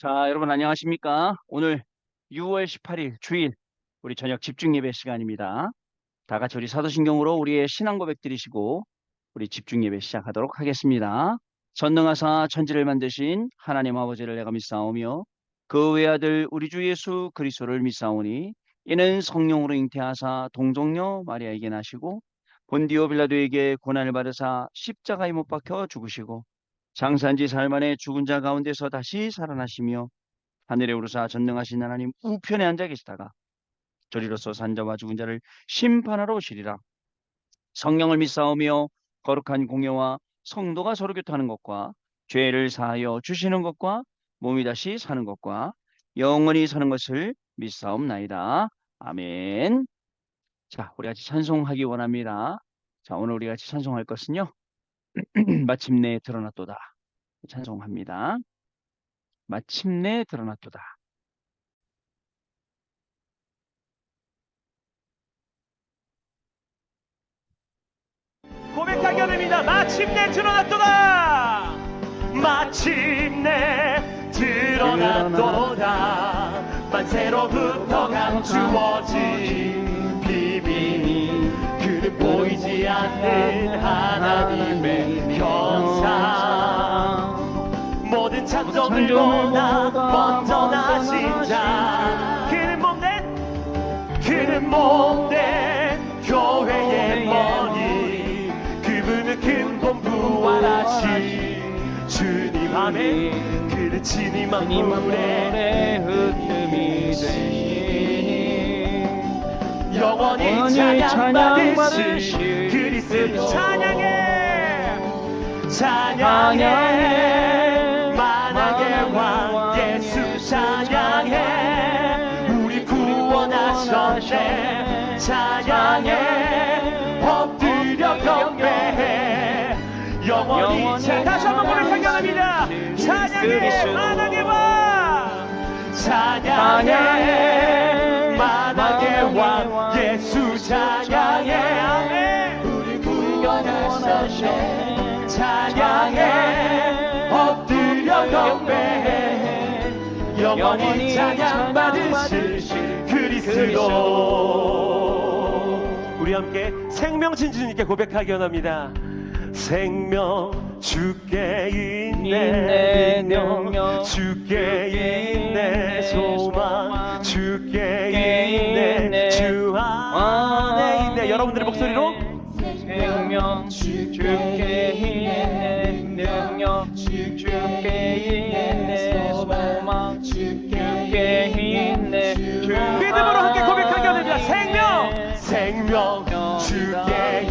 자, 여러분 안녕하십니까? 오늘 6월 18일 주일 우리 저녁 집중 예배 시간입니다. 다 같이 우리 사도신경으로 우리의 신앙 고백 드리시고 우리 집중 예배 시작하도록 하겠습니다. 전능하사 천지를 만드신 하나님 아버지를 내가 믿사오며 그 외아들 우리 주 예수 그리스도를 믿사오니 이는 성령으로 잉태하사 동정녀 마리아에게 나시고 본디오 빌라도에게 고난을 받으사 십자가에 못 박혀 죽으시고 장사한 지 사흘 만에 죽은 자 가운데서 다시 살아나시며 하늘에 오르사 전능하신 하나님 우편에 앉아 계시다가 저리로서 산자와 죽은 자를 심판하러 오시리라. 성령을 믿사오며 거룩한 공예와 성도가 서로 교통하는 것과 죄를 사하여 주시는 것과 몸이 다시 사는 것과 영원히 사는 것을 믿사옵나이다. 아멘. 자, 우리 같이 찬송하기 원합니다. 자, 오늘 우리 같이 찬송할 것은요. 마침내 드러났도다. 찬송합니다. 마침내 드러났도다. 고백하기 원합니다. 마침내 드러났도다. 마침내 드러났도다. 만세로부터 감추어진 비밀, 그는 보이지 않는 하나님의 형상. 모든 창조물보다 먼저 나신 자, 그는 몸된 교회의 머리, 그분은 근본 부활하신 주님. 아멘. 그는 진이 만물의 흠이 되시니 영원히 찬양받으실 그리스도. 찬양해 만왕의 왕 예수 찬양해. 우리 구원하셨네. 찬양해 엎드려 경배해. 영원히 다시 한번 고백하기 원합니다. 찬양해 만왕의 왕. 찬양해 만왕의 왕 예수 찬양해. 아멘. 우리 구원하셨네. 찬양해 엎드려 경배해. 영원히 찬양받으실 그리스도. 우리 함께 생명신 주님께 고백하기 원합니다. 생명 주께 있네 능력, 주께 있네 소망, 주께 있네 주 안에 있네. 여러분들의 목소리로 생명 주께 있네 능력, 주께 있네 소망, 주께 있네 주 믿음으로 함께 고백하기 원합니다. 생명 주께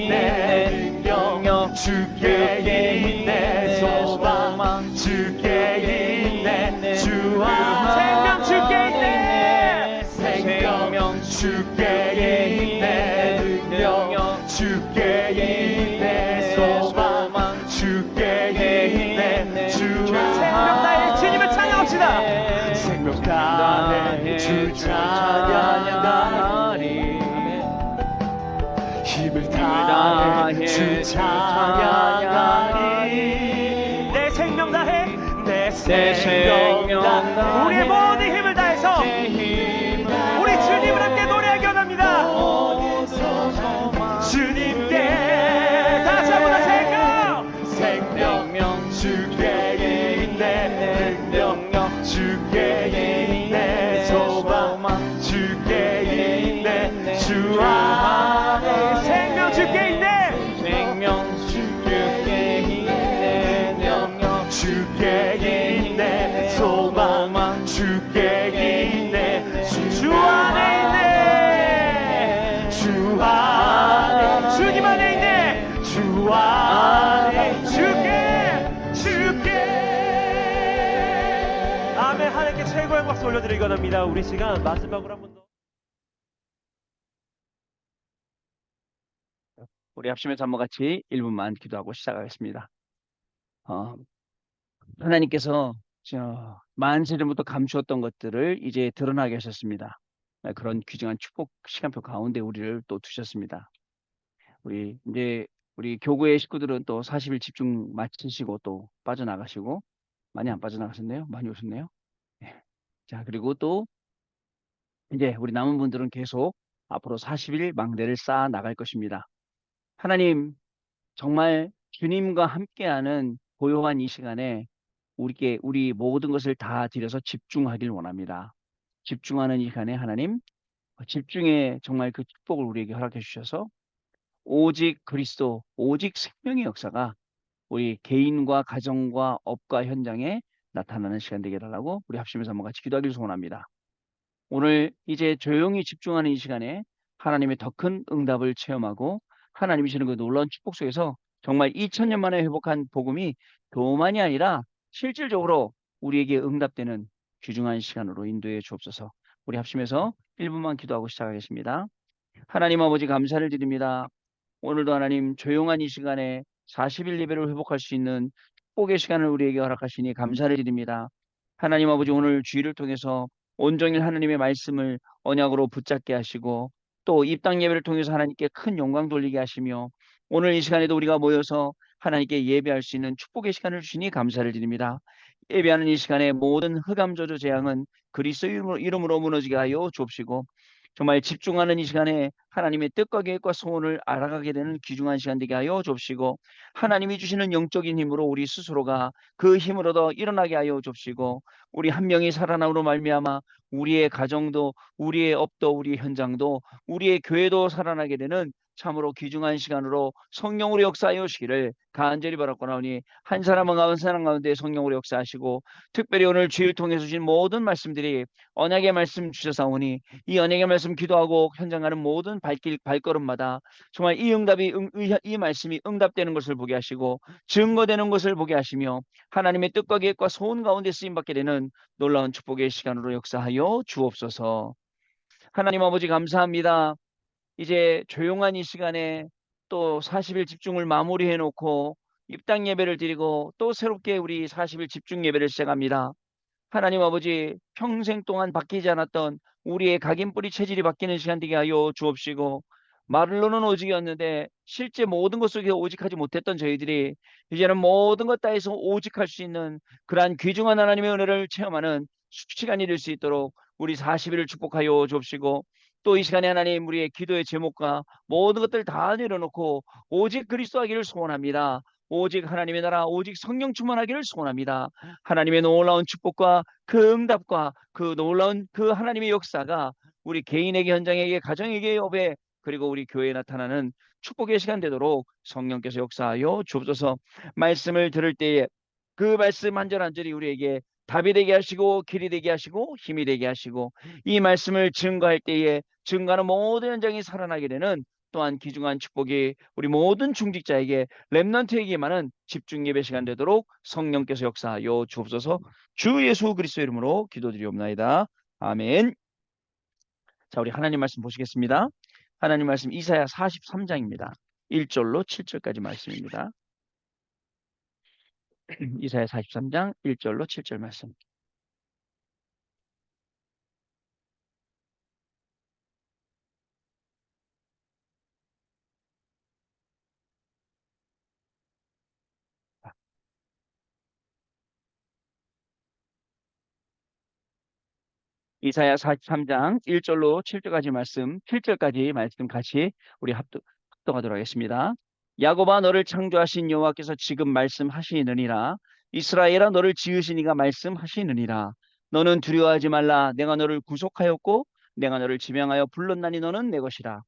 있네 능력, 주께 있네 소망, 주께 있네 주 안에. 생명 주께 있네. 생명 주께 있네 능력, 주께 있네 소망, 주께 있네 주 안에. 생명 다해 주님을 찬양합시다. 생명 다해 주 찬양하리. 힘을 다해 주 찬양하리. 내 생명 다해 내 생명 다해. 우리의 모든 힘을 다해서 우리 주님을 함께 노래하기 원합니다. 주님께 다시 한번 생명 주께 있네 능력, 주께 있네 소망, 주께 있네 주 안에. 생명 주께 있네. 생명 주께 있네 능력, 주께 있네 소망, 주께 있네 주 안에 있네. 주 안에 주님 안에 있네. 주 안에 주께. 아멘. 하나님께 최고의 박수 올려드리기 원합니다. 우리 시간 마지막으로 한 번 더. 우리 합심해서 한번 같이 1분만 기도하고 시작하겠습니다. 하나님께서 만세전부터 감추었던 것들을 이제 드러나게 하셨습니다. 그런 귀중한 축복 시간표 가운데 우리를 또 두셨습니다. 우리 교구의 식구들은 또 40일 집중 마치시고 또 빠져나가시고 많이 안 빠져나가셨네요. 많이 오셨네요. 예. 자, 그리고 또 이제 우리 남은 분들은 계속 앞으로 40일 망대를 쌓아 나갈 것입니다. 하나님, 정말 주님과 함께하는 고요한 이 시간에 우리 모든 것을 다 드려서 집중하길 원합니다. 집중하는 이 시간에 하나님, 집중에 정말 그 축복을 우리에게 허락해 주셔서 오직 그리스도, 오직 생명의 역사가 우리 개인과 가정과 업과 현장에 나타나는 시간 되게 해달라고 우리 합심해서 한번 같이 기도하기를 소원합니다. 오늘 이제 조용히 집중하는 이 시간에 하나님의 더 큰 응답을 체험하고 하나님이 주시는 그 놀라운 축복 속에서 정말 2000년 만에 회복한 복음이 교만이 아니라 실질적으로 우리에게 응답되는 귀중한 시간으로 인도해 주옵소서. 우리 합심해서 1분만 기도하고 시작하겠습니다. 하나님 아버지 감사를 드립니다. 오늘도 하나님 조용한 이 시간에 40일 예배를 회복할 수 있는 축복의 시간을 우리에게 허락하시니 감사를 드립니다. 하나님 아버지 오늘 주일을 통해서 온종일 하나님의 말씀을 언약으로 붙잡게 하시고 또 입당 예배를 통해서 하나님께 큰 영광 돌리게 하시며 오늘 이 시간에도 우리가 모여서 하나님께 예배할 수 있는 축복의 시간을 주시니 감사를 드립니다. 예배하는 이 시간에 모든 흑암 저주 재앙은 그리스도 이름으로 무너지게 하여 주옵시고 정말 집중하는 이 시간에 하나님의 뜻과 계획과 소원을 알아가게 되는 귀중한 시간 되게 하여 주옵시고 하나님이 주시는 영적인 힘으로 우리 스스로가 그 힘을 얻어 일어나게 하여 주옵시고 우리 한 명이 살아남으로 말미암아 우리의 가정도 우리의 업도 우리의 현장도 우리의 교회도 살아나게 되는 참으로 귀중한 시간으로 성령으로 역사하여 오시기를 간절히 바랐거나오니 한 사람은 한 사람 가운데 성령으로 역사하시고 특별히 오늘 주일 통해서 주신 모든 말씀들이 언약의 말씀 주셔사오니 이 언약의 말씀 기도하고 현장 가는 모든 발걸음마다 정말 이 응답이 이 말씀이 응답되는 것을 보게 하시고 증거되는 것을 보게 하시며 하나님의 뜻과 계획과 소원 가운데 쓰임 받게 되는 놀라운 축복의 시간으로 역사하여 주옵소서. 하나님 아버지 감사합니다. 이제 조용한 이 시간에 또 40일 집중을 마무리해 놓고 입당 예배를 드리고 또 새롭게 우리 40일 집중 예배를 시작합니다. 하나님 아버지 평생 동안 바뀌지 않았던 우리의 각인뿌리 체질이 바뀌는 시간 되게 하여 주옵시고 말로는 오직이었는데 실제 모든 것 속에 오직하지 못했던 저희들이 이제는 모든 것 다해서 오직할 수 있는 그러한 귀중한 하나님의 은혜를 체험하는 시간이 될 수 있도록 우리 40일을 축복하여 주옵시고 또 이 시간에 하나님 우리의 기도의 제목과 모든 것들 다 내려놓고 오직 그리스도 하기를 소원합니다. 오직 하나님의 나라 오직 성령 충만하기를 소원합니다. 하나님의 놀라운 축복과 그 응답과 그 놀라운 그 하나님의 역사가 우리 개인에게 현장에게 가정에게 업에 그리고 우리 교회에 나타나는 축복의 시간 되도록 성령께서 역사하여 주옵소서. 말씀을 들을 때에 그 말씀 한 절 한 절이 우리에게 답이 되게 하시고 길이 되게 하시고 힘이 되게 하시고 이 말씀을 증거할 때에 증거하는 모든 현장이 살아나게 되는 또한 귀중한 축복이 우리 모든 중직자에게 렘넌트에게만은 집중 예배 시간 되도록 성령께서 역사하여 주옵소서. 주 예수 그리스도 이름으로 기도드리옵나이다. 아멘. 자, 우리 하나님 말씀 보시겠습니다. 하나님 말씀 이사야 43장입니다. 1절로 7절까지 말씀입니다. 이사야 43장 1절로 7절 말씀. 이사야 43장 1절로 7절까지 말씀, 7절까지 말씀 같이 우리 합독하도록 하겠습니다. 야곱아 너를 창조하신 여호와께서 지금 말씀하시느니라. 이스라엘아 너를 지으신 이가 말씀하시느니라. 너는 두려워하지 말라. 내가 너를 구속하였고 내가 너를 지명하여 불렀나니 너는 내 것이라.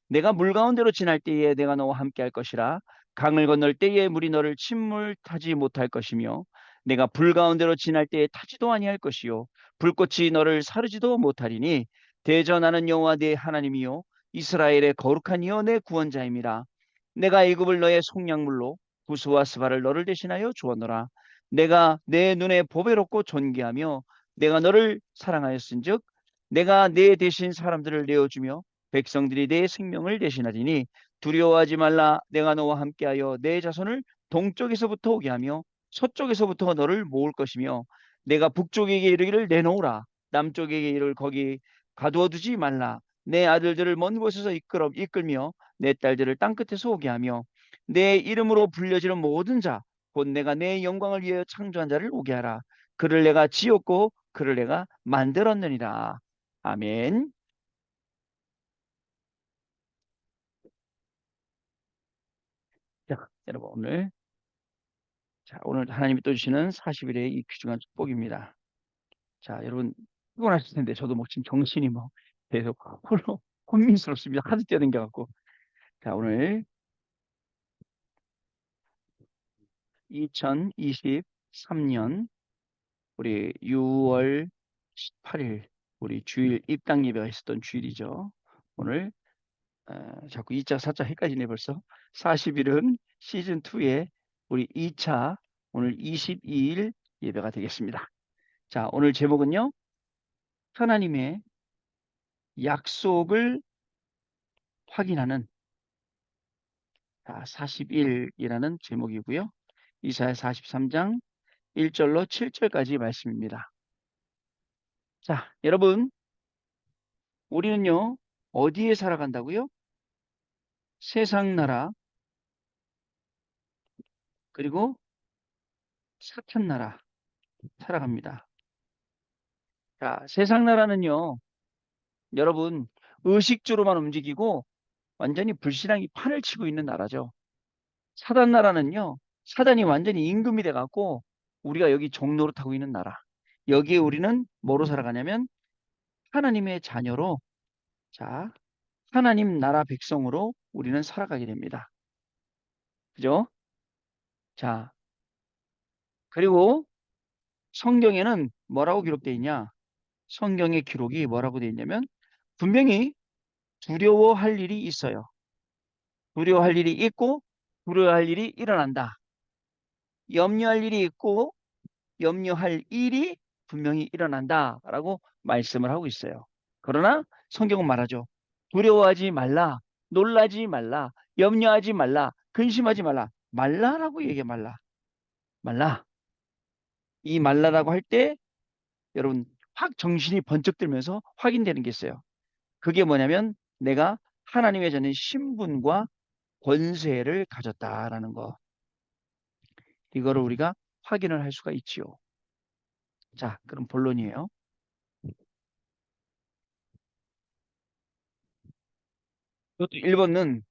내가 물 가운데로 지날 때에 내가 너와 함께 할 것이라. 강을 건널 때에 물이 너를 침몰 타지 못할 것이며 내가 불 가운데로 지날 때에 타지도 아니할 것이요 불꽃이 너를 사르지도 못하리니 대전하는 여호와 네 하나님이요 이스라엘의 거룩한 이여 내 구원자임이라. 내가 애굽을 너의 속량물로 구스와 스바를 너를 대신하여 주었노라. 내가 내 눈에 보배롭고 존귀하며 내가 너를 사랑하였은즉 내가 내 대신 사람들을 내어주며 백성들이 내 생명을 대신하리니 두려워하지 말라. 내가 너와 함께하여 내 자손을 동쪽에서부터 오게 하며 서쪽에서부터 너를 모을 것이며 내가 북쪽에게 이르기를 내놓으라. 남쪽에게 이를 거기 가두어 두지 말라. 내 아들들을 먼 곳에서 이끌며 내 딸들을 땅끝에서 오게 하며 내 이름으로 불려지는 모든 자 곧 내가 내 영광을 위하여 창조한 자를 오게 하라. 그를 내가 지었고 그를 내가 만들었느니라. 아멘. 자, 여러분 오늘 하나님이 또 주시는 40일의 이 귀중한 축복입니다. 자, 여러분 피곤하실 텐데 저도 뭐 지금 정신이 뭐 계속 혼미스럽습니다. 하도 뛰어댕겨 갖고. 자, 오늘 2023년 우리 6월 18일 우리 주일 입당 예배가 있었던 주일이죠. 오늘 자꾸 2자 4자 헷갈리네 벌써. 40일은 시즌 2의 우리 2차 오늘 22일 예배가 되겠습니다. 자, 오늘 제목은요. 하나님의 약속을 확인하는 40일이라는 제목이고요. 이사야 43장 1절로 7절까지 말씀입니다. 자, 여러분 우리는요. 어디에 살아간다고요? 세상 나라 그리고 사탄 나라 살아갑니다. 자, 세상 나라는요. 여러분 의식주로만 움직이고 완전히 불신앙이 판을 치고 있는 나라죠. 사단 나라는요. 사단이 완전히 임금이 돼 갖고 우리가 여기 종로로 타고 있는 나라. 여기에 우리는 뭐로 살아가냐면 하나님의 자녀로 자, 하나님 나라 백성으로 우리는 살아가게 됩니다. 그죠? 자, 그리고 성경에는 뭐라고 기록되어 있냐? 성경의 기록이 뭐라고 되어 있냐면 분명히 두려워할 일이 있어요. 두려워할 일이 있고 두려워할 일이 일어난다. 염려할 일이 있고 염려할 일이 분명히 일어난다라고 말씀을 하고 있어요. 그러나 성경은 말하죠. 두려워하지 말라, 놀라지 말라, 염려하지 말라, 근심하지 말라. 말라라고 얘기해 말라. 말라. 이 말라라고 할 때 여러분 확 정신이 번쩍 들면서 확인되는 게 있어요. 그게 뭐냐면 내가 하나님의 자녀의 신분과 권세를 가졌다라는 거. 이거를 우리가 확인을 할 수가 있지요. 자, 그럼 본론이에요. 이것도 1번은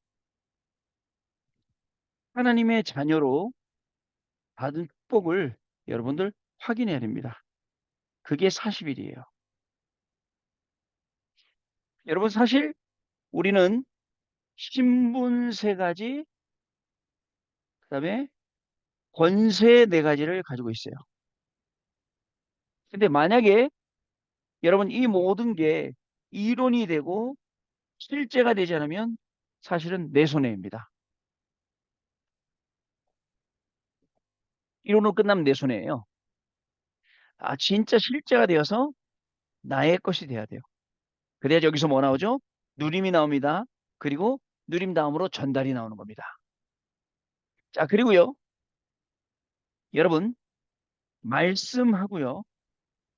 하나님의 자녀로 받은 축복을 여러분들 확인해야 됩니다. 그게 40일이에요. 여러분 사실 우리는 신분 세 가지, 그다음에 권세 네 가지를 가지고 있어요. 근데 만약에 여러분 이 모든 게 이론이 되고 실제가 되지 않으면 사실은 내 손해입니다. 이론으로 끝나면 내 손해예요. 진짜 실제가 되어서 나의 것이 돼야 돼요. 그래야 여기서 뭐 나오죠? 누림이 나옵니다. 그리고 누림 다음으로 전달이 나오는 겁니다. 자, 그리고요. 여러분, 말씀하고요.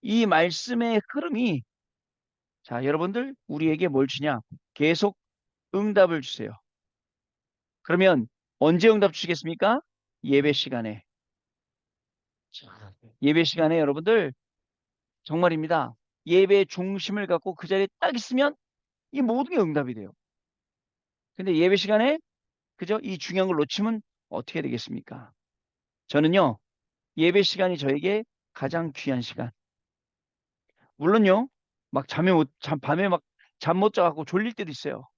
이 말씀의 흐름이 자, 여러분들 우리에게 뭘 주냐? 계속 응답을 주세요. 그러면 언제 응답 주시겠습니까? 예배 시간에. 자, 예배 시간에 여러분들 정말입니다. 예배의 중심을 갖고 그 자리에 딱 있으면 이 모든 게 응답이 돼요. 근데 예배 시간에 그죠? 이 중요한 걸 놓치면 어떻게 되겠습니까? 저는요. 예배 시간이 저에게 가장 귀한 시간. 물론요. 막 밤에 막 잠 못 자갖고 졸릴 때도 있어요.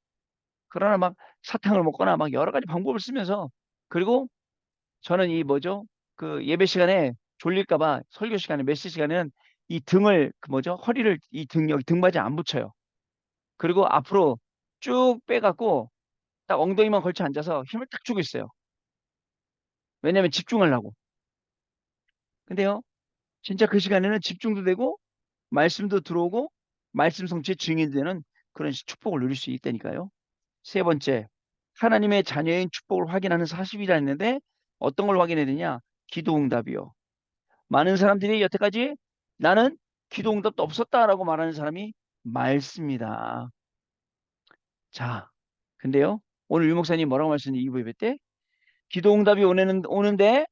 그러나 막 사탕을 먹거나 막 여러 가지 방법을 쓰면서 그리고 저는 이 뭐죠? 그 예배 시간에 졸릴까 봐 설교 시간에 메시지 시간에는 이 등을 그 뭐죠? 허리를 이 등 여기 등받이 안 붙여요. 그리고 앞으로 쭉 빼갖고 딱 엉덩이만 걸쳐 앉아서 힘을 딱 주고 있어요. 왜냐면 집중하려고. 근데요. 진짜 그 시간에는 집중도 되고 말씀도 들어오고 말씀 성취의 증인이 되는 그런 축복을 누릴 수 있다니까요. 세 번째, 하나님의 자녀인 축복을 확인하는 40이라 했는데 어떤 걸 확인해야 되냐? 기도 응답이요. 많은 사람들이 여태까지 나는 기도 응답도 없었다라고 말하는 사람이 많습니다. 자, 근데요. 오늘 유 목사님 뭐라고 말씀하셨는지 2부 예배 때 기도 응답이 오는데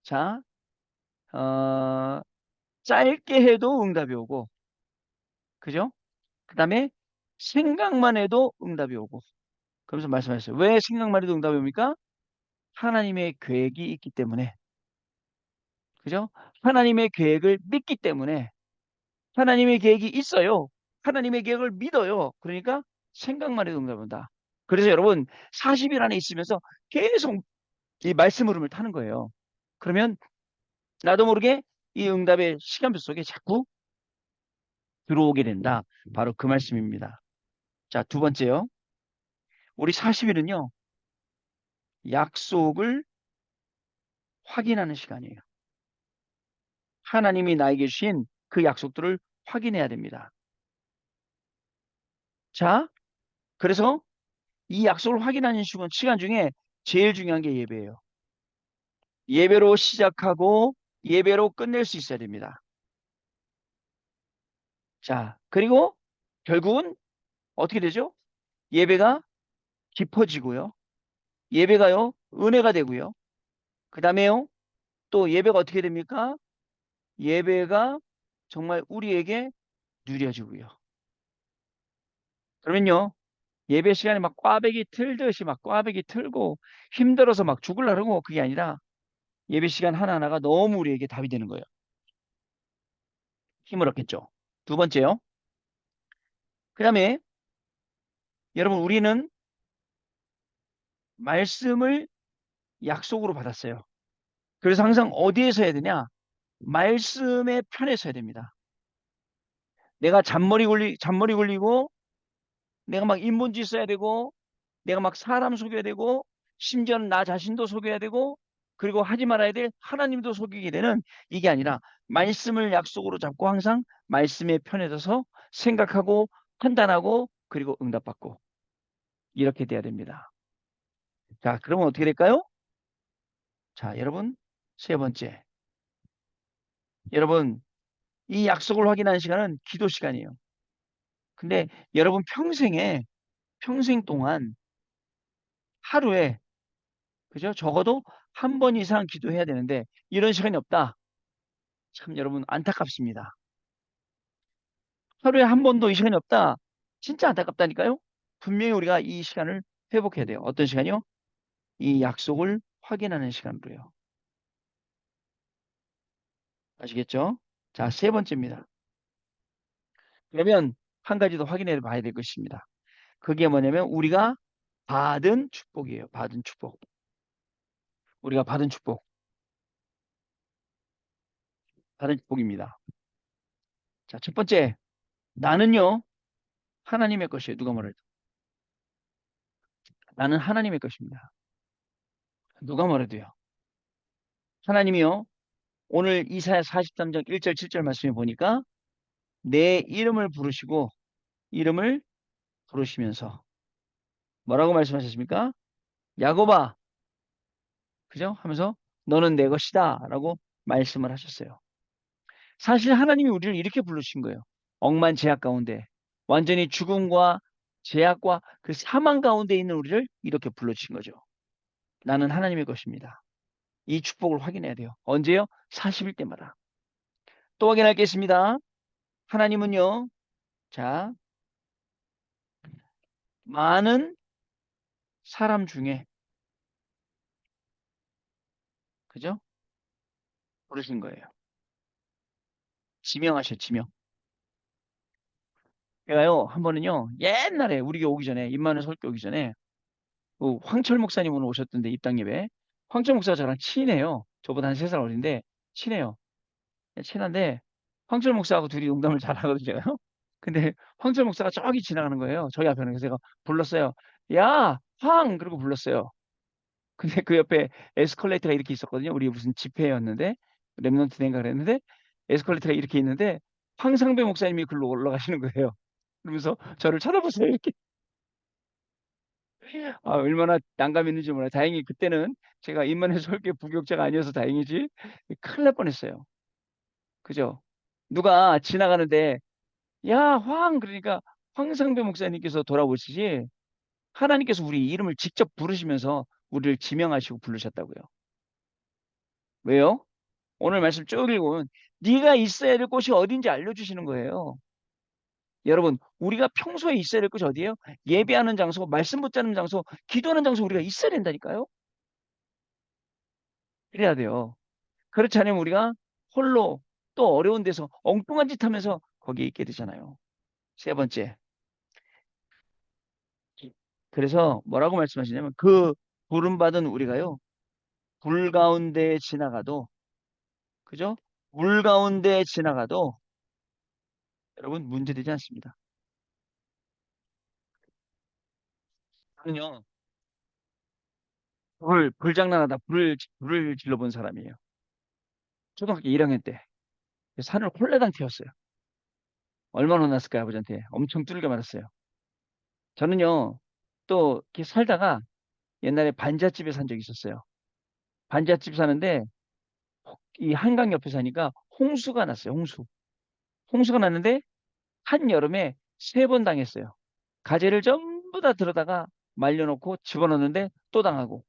자, 어, 짧게 해도 응답이 오고, 그죠? 그 다음에 생각만 해도 응답이 오고. 그러면서 말씀하셨어요. 왜 생각만 해도 응답이 옵니까? 하나님의 계획이 있기 때문에. 그죠? 하나님의 계획을 믿기 때문에. 하나님의 계획이 있어요. 하나님의 계획을 믿어요. 그러니까 생각만 해도 응답이 온다. 그래서 여러분 40일 안에 있으면서 계속 이 말씀 흐름을 타는 거예요. 그러면 나도 모르게 이 응답의 시간표 속에 자꾸 들어오게 된다. 바로 그 말씀입니다. 자, 두 번째요. 우리 40일은요. 약속을 확인하는 시간이에요. 하나님이 나에게 주신 그 약속들을 확인해야 됩니다. 자, 그래서 이 약속을 확인하는 시간 중에 제일 중요한 게 예배예요. 예배로 시작하고 예배로 끝낼 수 있어야 됩니다. 자, 그리고 결국은 어떻게 되죠? 예배가 깊어지고요. 예배가요, 은혜가 되고요. 그 다음에요, 또 예배가 어떻게 됩니까? 예배가 정말 우리에게 누려지고요. 그러면요, 예배 시간에 막 꽈배기 틀듯이 막 꽈배기 틀고 힘들어서 막 죽을라 그러고 그게 아니라 예배 시간 하나하나가 너무 우리에게 답이 되는 거예요. 힘을 얻겠죠. 두 번째요. 그 다음에 여러분 우리는 말씀을 약속으로 받았어요. 그래서 항상 어디에서 해야 되냐? 말씀의 편에 서야 됩니다. 내가 잔머리 굴리고 내가 막 인본주의 써야 되고 내가 막 사람 속여야 되고 심지어는 나 자신도 속여야 되고 그리고 하지 말아야 될 하나님도 속이게 되는 이게 아니라 말씀을 약속으로 잡고 항상 말씀의 편에 서서 생각하고 판단하고 그리고 응답받고 이렇게 돼야 됩니다. 자, 그러면 어떻게 될까요? 자, 여러분 세 번째. 여러분 이 약속을 확인하는 시간은 기도 시간이에요. 근데 여러분 평생 동안 하루에 그죠? 적어도 한 번 이상 기도해야 되는데 이런 시간이 없다. 참 여러분 안타깝습니다. 하루에 한 번도 이 시간이 없다. 진짜 안타깝다니까요. 분명히 우리가 이 시간을 회복해야 돼요. 어떤 시간이요? 이 약속을 확인하는 시간으로요. 아시겠죠? 자, 세 번째입니다. 그러면 한 가지 더 확인해 봐야 될 것입니다. 그게 뭐냐면 우리가 받은 축복이에요. 받은 축복. 우리가 받은 축복. 받은 축복입니다. 자, 첫 번째. 나는요. 하나님의 것이에요. 누가 뭐래도. 나는 하나님의 것입니다. 누가 뭐래도요. 하나님이요. 오늘 이사야 43장 1절 7절 말씀에 보니까 내 이름을 부르시고 이름을 부르시면서 뭐라고 말씀하셨습니까? 야곱아, 그죠? 하면서 너는 내 것이다 라고 말씀을 하셨어요. 사실 하나님이 우리를 이렇게 부르신 거예요. 억만 제약 가운데 완전히 죽음과 제약과 그 사망 가운데 있는 우리를 이렇게 불러주신 거죠. 나는 하나님의 것입니다. 이 축복을 확인해야 돼요. 언제요? 40일 때마다. 또 확인할 게 있습니다. 하나님은요. 자, 많은 사람 중에 그죠? 부르신 거예요. 지명하셔, 지명. 제가요, 한 번은요, 옛날에 우리 교 오기 전에, 임마누엘 설교 오기 전에, 그 황철 목사님 오늘 오셨던데, 입당 예배. 황철 목사가 저랑 친해요. 저보다 한 3살 어린데, 친해요. 친한데, 황철 목사하고 둘이 농담을 잘 하거든요. 근데 황철 목사가 저기 지나가는 거예요. 저희 앞에는. 그래서 제가 불렀어요. 야, 황! 그러고 불렀어요. 근데 그 옆에 에스컬레이터가 이렇게 있었거든요. 우리 무슨 집회였는데, 랩런트 대인가 그랬는데, 에스컬레이터가 이렇게 있는데, 황상배 목사님이 글로 올라가시는 거예요. 그러면서 저를 쳐다보세요. 이렇게. 아, 얼마나 난감 있는지 몰라요. 다행히 그때는 제가 임만의 설교 부교육자가 아니어서 다행이지. 큰일 날 뻔했어요. 그죠? 누가 지나가는데, 야, 황! 그러니까 황상배 목사님께서 돌아보시지, 하나님께서 우리 이름을 직접 부르시면서 우리를 지명하시고 부르셨다고요. 왜요? 오늘 말씀 쭉 읽으면 네가 있어야 될 곳이 어딘지 알려주시는 거예요. 여러분, 우리가 평소에 있어야 될 곳이 어디예요? 예배하는 장소, 말씀 붙잡는 장소, 기도하는 장소 우리가 있어야 된다니까요. 그래야 돼요. 그렇지 않으면 우리가 홀로 또 어려운 데서 엉뚱한 짓 하면서 거기에 있게 되잖아요. 세 번째. 그래서 뭐라고 말씀하시냐면 그 부름받은 우리가요. 불 가운데 지나가도 그죠? 물 가운데 지나가도 여러분 문제되지 않습니다. 저는요. 불장난하다 불을 질러본 사람이에요. 초등학교 1학년 때 산을 홀라당 튀었어요. 얼마나 혼났을까요, 아버지한테? 엄청 뚫겨 맞았어요. 저는요, 또 이렇게 살다가 옛날에 반잣집에 산 적이 있었어요. 반잣집 사는데 이 한강 옆에 사니까 홍수가 났어요. 홍수가 났는데 한여름에 3번 당했어요. 가재를 전부 다 들어다가 말려놓고 집어넣는데 또 당하고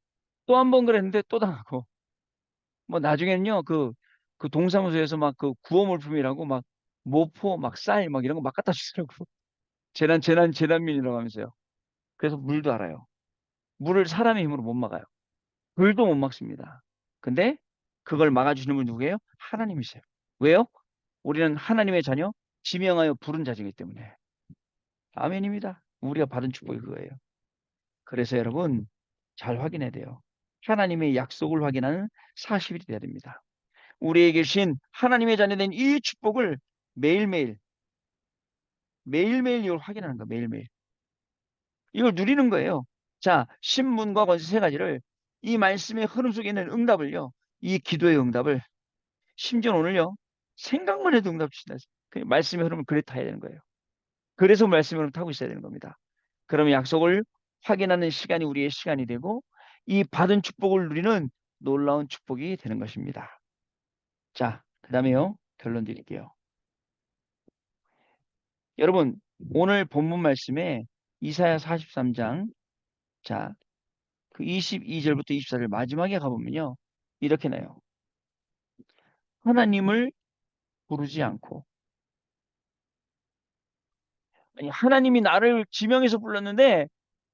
또 한 번 그랬는데 또 당하고 뭐 나중에는요 그 동사무소에서 막 그 구호 물품이라고 막 모포 막 쌀 막 이런 거 막 갖다 주더라고. 재난민이라고 하면서요. 그래서 물도 알아요. 물을 사람의 힘으로 못 막아요. 불도 못 막습니다. 근데 그걸 막아주시는 분 누구예요? 하나님이세요. 왜요? 우리는 하나님의 자녀, 지명하여 부른 자이기 때문에. 아멘입니다. 우리가 받은 축복이 그거예요. 그래서 여러분 잘 확인해야 돼요. 하나님의 약속을 확인하는 40일이 돼야 됩니다. 우리에게 주신 하나님의 자녀된 이 축복을 매일매일 이걸 확인하는 거예요. 매일매일. 이걸 누리는 거예요. 자, 신문과 권세 세 가지를 이 말씀의 흐름 속에 있는 응답을요. 이 기도의 응답을 심지어 오늘요. 생각만 해도 응답 주신다. 그 말씀의 흐름을 그래 타야 되는 거예요. 그래서 말씀의 흐름 타고 있어야 되는 겁니다. 그러면 약속을 확인하는 시간이 우리의 시간이 되고 이 받은 축복을 누리는 놀라운 축복이 되는 것입니다. 자, 그다음에요. 결론 드릴게요. 여러분, 오늘 본문 말씀에 이사야 43장 자, 그 22절부터 24절 마지막에 가보면요. 이렇게 나요. 하나님을 부르지 않고 아니 하나님이 나를 지명해서 불렀는데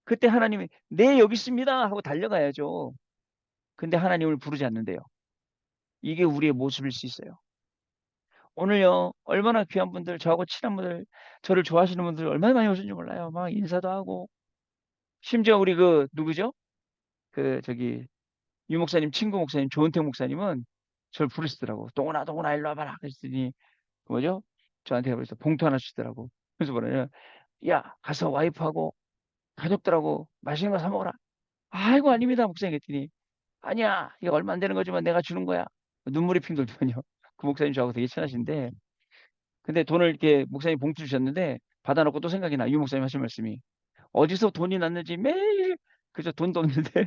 그때 하나님이 네 여기 있습니다 하고 달려가야죠. 근데 하나님을 부르지 않는데요. 이게 우리의 모습일 수 있어요. 오늘요 얼마나 귀한 분들 저하고 친한 분들 저를 좋아하시는 분들 얼마나 많이 오신지 몰라요. 막 인사도 하고 심지어 우리 그 누구죠? 그 저기 유 목사님 친구 목사님 조은택 목사님은 저를 부르시더라고. 동훈아 동훈아 일로 와봐라 그랬더니 뭐죠? 저한테 그래서 봉투 하나 주시더라고. 그래서 뭐냐면 야 가서 와이프하고 가족들하고 맛있는 거 사 먹어라. 아이고 아닙니다 목사님 그랬더니 아니야 이게 얼마 안 되는 거지만 내가 주는 거야. 눈물이 핑 돌더군요. 그 목사님 저하고 되게 친하신데 근데 돈을 이렇게 목사님 봉투 주셨는데 받아놓고 또 생각이 나. 유 목사님 하신 말씀이 어디서 돈이 났는지 매일 그저 돈도 없는데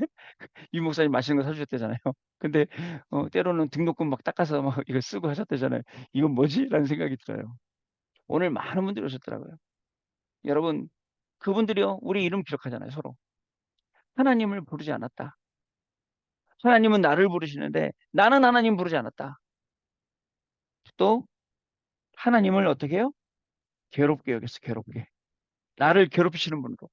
유 목사님 맛있는 거 사주셨대잖아요. 근데 때로는 등록금 막 닦아서 막 이거 쓰고 하셨대잖아요. 이건 뭐지? 라는 생각이 들어요. 오늘 많은 분들이 오셨더라고요. 여러분 그분들이요 우리 이름 기록하잖아요 서로. 하나님을 부르지 않았다. 하나님은 나를 부르시는데 나는 하나님 부르지 않았다. 또 하나님을 어떻게 해요? 괴롭게 여겼어 괴롭게. 나를 괴롭히시는 분으로.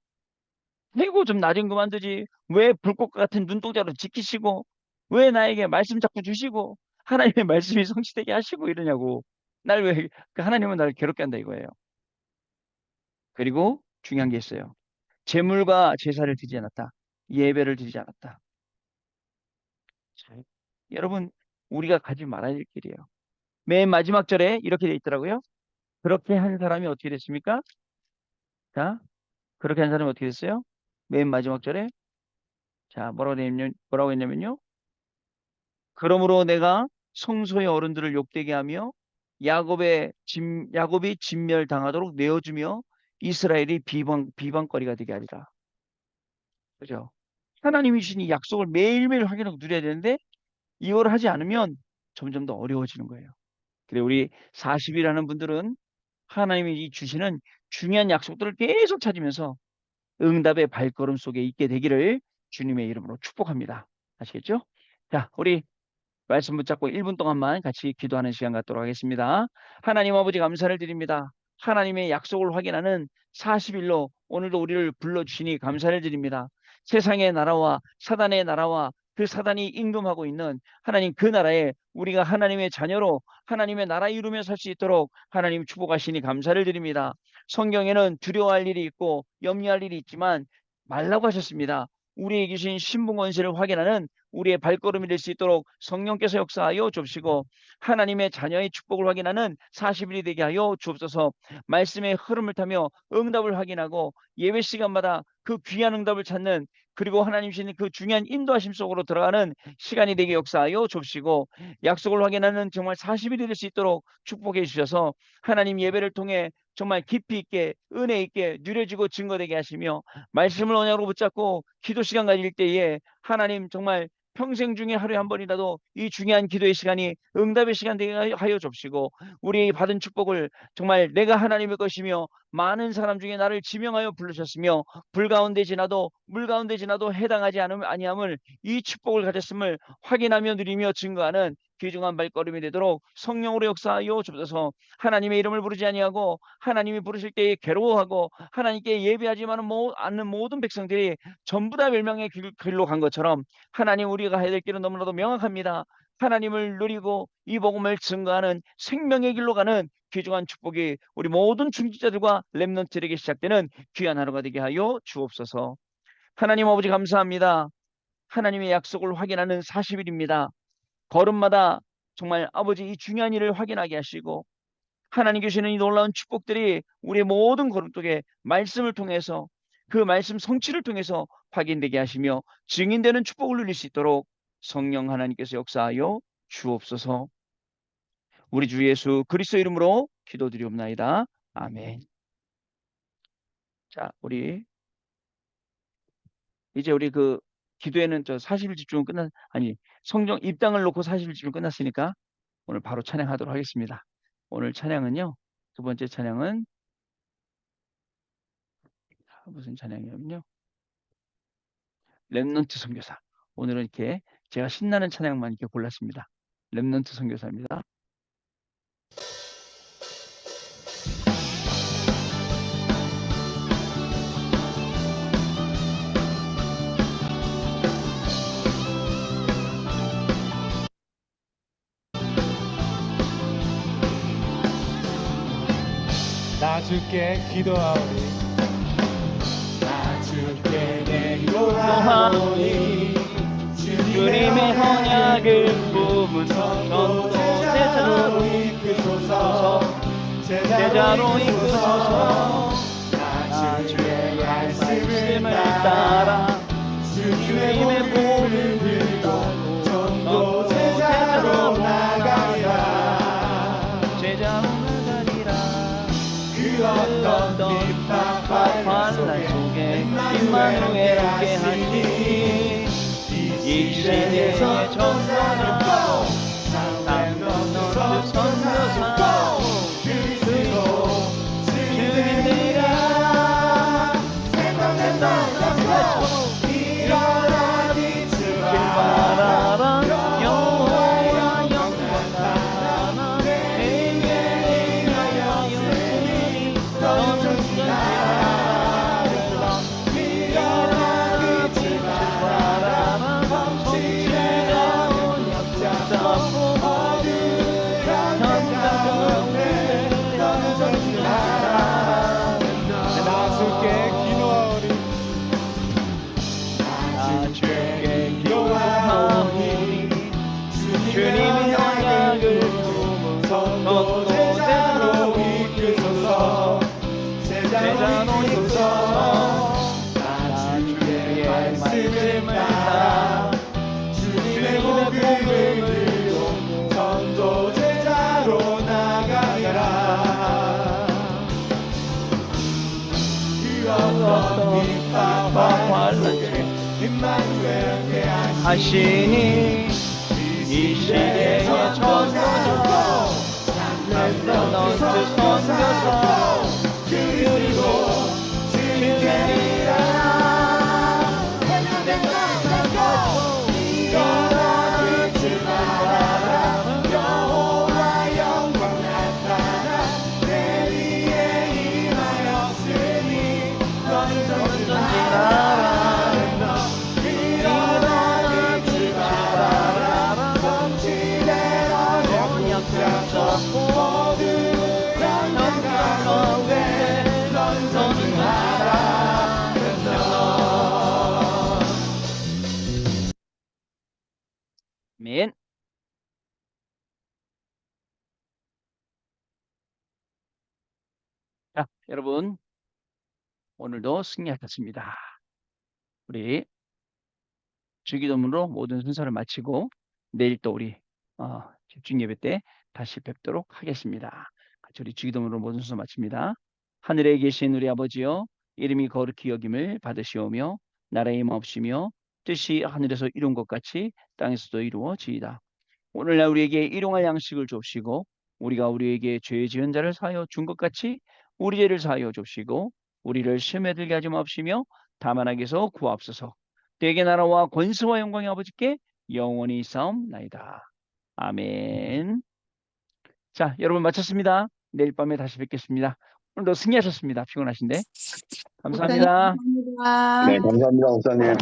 아이고 좀 나 좀 그만두지. 왜 불꽃 같은 눈동자로 지키시고 왜 나에게 말씀 자꾸 주시고 하나님의 말씀이 성취되게 하시고 이러냐고. 날 왜 그 하나님은 나를 괴롭게 한다 이거예요. 그리고 중요한 게 있어요. 제물과 제사를 드리지 않았다. 예배를 드리지 않았다. 자, 여러분 우리가 가지 말아야 될 길이에요. 맨 마지막 절에 이렇게 돼 있더라고요. 그렇게 한 사람이 어떻게 됐습니까? 자, 그렇게 한 사람이 어떻게 됐어요? 맨 마지막 절에 자 뭐라고 했냐면요. 그러므로 내가 성소의 어른들을 욕되게 하며 야곱이 진멸당하도록 내어주며 이스라엘이 비방거리가 되게 하리라. 그죠? 하나님이 주신 이 약속을 매일매일 확인하고 누려야 되는데 이걸 하지 않으면 점점 더 어려워지는 거예요. 그래 우리 40이라는 분들은 하나님이 주시는 중요한 약속들을 계속 찾으면서 응답의 발걸음 속에 있게 되기를 주님의 이름으로 축복합니다. 아시겠죠? 자, 우리 말씀 붙잡고 1분 동안만 같이 기도하는 시간 갖도록 하겠습니다. 하나님 아버지 감사를 드립니다. 하나님의 약속을 확인하는 40일로 오늘도 우리를 불러주시니 감사를 드립니다. 세상의 나라와 사단의 나라와 그 사단이 임금하고 있는 하나님 그 나라에 우리가 하나님의 자녀로 하나님의 나라 이루며 살 수 있도록 하나님 축복하시니 감사를 드립니다. 성경에는 두려워할 일이 있고 염려할 일이 있지만 말라고 하셨습니다. 우리에게 주신 신분 권세를 확인하는 우리의 발걸음이 될 수 있도록 성령께서 역사하여 주옵시고 하나님의 자녀의 축복을 확인하는 40일이 되게 하여 주옵소서. 말씀의 흐름을 타며 응답을 확인하고 예배 시간마다 그 귀한 응답을 찾는 그리고 하나님 주시는 그 중요한 인도하심 속으로 들어가는 시간이 되게 역사하여 주옵시고 약속을 확인하는 정말 40일이 될 수 있도록 축복해 주셔서 하나님 예배를 통해 정말 깊이 있게 은혜 있게 누려지고 증거되게 하시며 말씀을 언약으로 붙잡고 기도 시간 가질 때에 하나님 정말 평생 중에 하루에 한 번이라도 이 중요한 기도의 시간이 응답의 시간 되게 하여 줍시고 우리 받은 축복을 정말 내가 하나님의 것이며 많은 사람 중에 나를 지명하여 부르셨으며 불 가운데 지나도 물 가운데 지나도 해당하지 아니함을 이 축복을 가졌음을 확인하며 누리며 증거하는 귀중한 발걸음이 되도록 성령으로 역사하여 주옵소서. 하나님의 이름을 부르지 아니하고 하나님이 부르실 때에 괴로워하고 하나님께 예배하지만 않는 모든 백성들이 전부 다 멸망의 길로 간 것처럼 하나님 우리가 해야 될 길은 너무나도 명확합니다. 하나님을 누리고 이 복음을 증거하는 생명의 길로 가는 귀중한 축복이 우리 모든 중직자들과 렘넌트들에게 시작되는 귀한 하루가 되게 하여 주옵소서. 하나님 아버지 감사합니다. 하나님의 약속을 확인하는 40일입니다. 걸음마다 정말 아버지 이 중요한 일을 확인하게 하시고 하나님 주시는 이 놀라운 축복들이 우리의 모든 걸음속에 말씀을 통해서 그 말씀 성취를 통해서 확인되게 하시며 증인되는 축복을 누릴 수 있도록 성령 하나님께서 역사하여 주옵소서. 우리 주 예수 그리스도 이름으로 기도드리옵나이다. 아멘. 자, 우리 이제 우리 그 기도에는 저 40일 집중은 성경 입당을 놓고 40일 집중 끝났으니까 오늘 바로 찬양하도록 하겠습니다. 오늘 찬양은요. 두 번째 찬양은 무슨 찬양이냐면요. 렘넌트 선교사. 오늘은 이렇게 제가 신나는 찬양만 이렇게 골랐습니다. 렘넌트 선교사입니다. 나 주께 기도하오니 나 주께 기도하오니 주님의 언약을 품은 전도제자로 이끄소서 제자로 이끄소서 나 주의 말씀을 따라 주님의 복을 들고 전도제자로 나가리라 제자로 나가리라 그 어떤 핍박과 환난 속에 임마누엘 함께 하시니 이 시대의 전도자로 렘넌트 선교사 그리스도 증인되리라 생각된다 일어나 빛을 발하라 여호와의 영광 나라 내게 하여 영원히 전주하라 일어나 빛을 발하라 성취가 언약자 주님의 언약을 품은 전도제자로 이끄소서 제자로 이끄소서 나 주의 말씀을 따라 주님의 복음을 들고 전도제자로 나가리라 그 어떤 핍박과 환난 중에 임마누엘 하시니 이 시대의 전도자 렘넌트 선교사 그리고 증인되리라 일어나 빛을 발하라 여러분 오늘도 승리하셨습니다. 우리 주기도문으로 모든 순서를 마치고 내일 또 우리 집중 예배 때 다시 뵙도록 하겠습니다. 같이 우리 주기도문으로 모든 순서 마칩니다. 하늘에 계신 우리 아버지여, 이름이 거룩히 여김을 받으시오며 나라의 마옵시며 뜻이 하늘에서 이룬 것 같이 땅에서도 이루어지이다. 오늘날 우리에게 일용할 양식을 줍시고 우리가 우리에게 죄 지은 자를 사하여 준 것 같이 우리 죄를 사하여 줍시고 우리를 시험에 들게 하지 마옵시며 다만 악에서 구하옵소서. 대개 나라와 권세와 영광의 아버지께 영원히 있사옵나이다. 아멘. 자, 여러분 마쳤습니다. 내일 밤에 다시 뵙겠습니다. 오늘도 승리하셨습니다. 피곤하신데. 목사님 감사합니다. 감사합니다. 네, 감사합니다, 목사님.